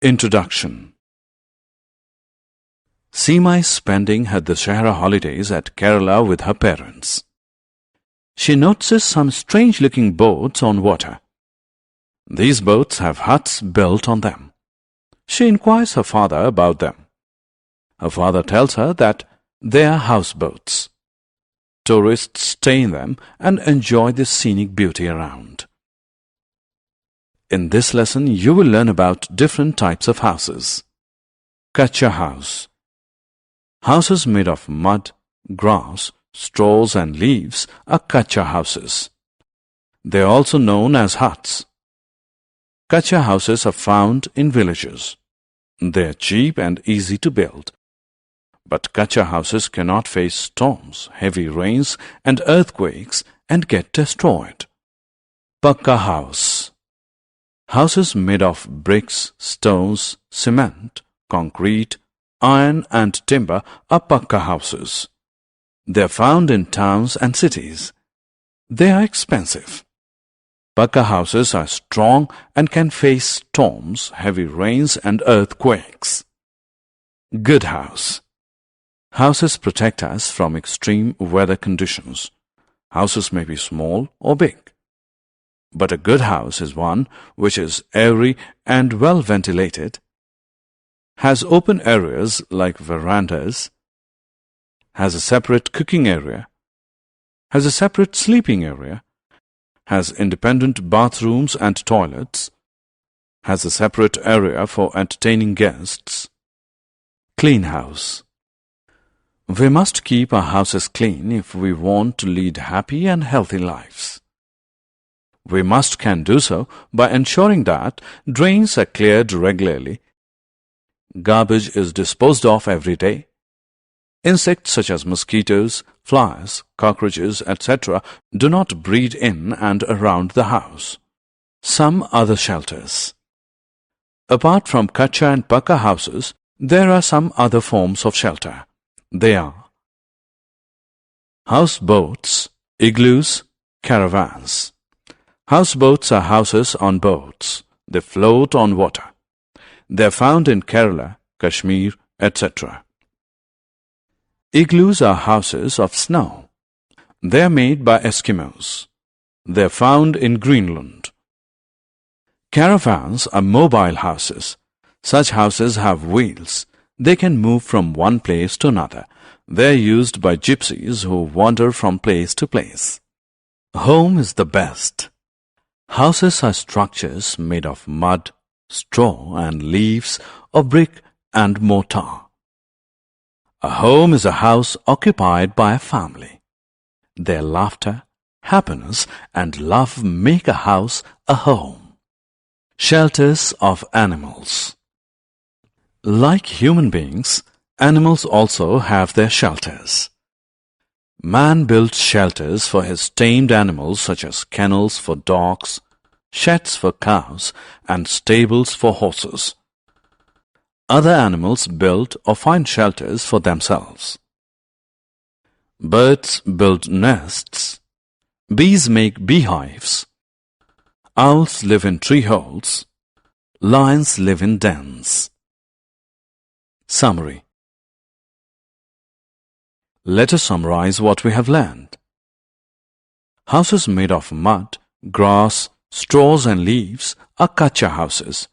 Introduction. Seema is spending her Dussehra holidays at Kerala with her parents. She notices some strange-looking boats on water. These boats have huts built on them. She inquires her father about them. Her father tells her that they are houseboats. Tourists stay in them and enjoy the scenic beauty around. In this lesson, you will learn about different types of houses. Kacha house. Houses made of mud, grass, straws and leaves are kacha houses. They are also known as huts. Kacha houses are found in villages. They are cheap and easy to build. But kacha houses cannot face storms, heavy rains and earthquakes and get destroyed. Pakka house. Houses made of bricks, stones, cement, concrete, iron and timber are pakka houses. They are found in towns and cities. They are expensive. Pakka houses are strong and can face storms, heavy rains and earthquakes. Good house. Houses protect us from extreme weather conditions. Houses may be small or big. But a good house is one which is airy and well ventilated, has open areas like verandas, has a separate cooking area, has a separate sleeping area, has independent bathrooms and toilets, has a separate area for entertaining guests. Clean house. We must keep our houses clean if we want to lead happy and healthy lives. We can do so by ensuring that drains are cleared regularly, garbage is disposed of every day, insects such as mosquitoes, flies, cockroaches, etc. do not breed in and around the house. Some other shelters. Apart from kacha and pakka houses, there are some other forms of shelter. They are houseboats, igloos, caravans. Houseboats are houses on boats. They float on water. They are found in Kerala, Kashmir, etc. Igloos are houses of snow. They are made by Eskimos. They are found in Greenland. Caravans are mobile houses. Such houses have wheels. They can move from one place to another. They are used by gypsies who wander from place to place. Home is the best. Houses are structures made of mud, straw and leaves or brick and mortar. A home is a house occupied by a family. Their laughter, happiness and love make a house a home. Shelters of animals. Like human beings, animals also have their shelters. Man built shelters for his tamed animals such as kennels for dogs, sheds for cows, and stables for horses. Other animals build or find shelters for themselves. Birds build nests. Bees make beehives. Owls live in tree holes. Lions live in dens. Summary. Let us summarize what we have learned. Houses made of mud, grass, straws and leaves are kacha houses.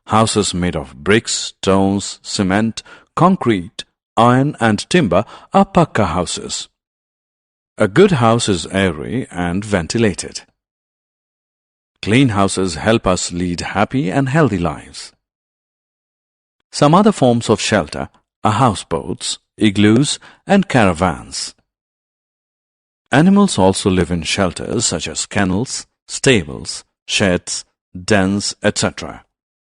Houses made of bricks, stones, cement, concrete, iron and timber are pakka houses. A good house is airy and ventilated. Clean houses help us lead happy and healthy lives. Some other forms of shelter are houseboats, igloos and caravans. Animals also live in shelters such as kennels, stables, sheds, dens, etc.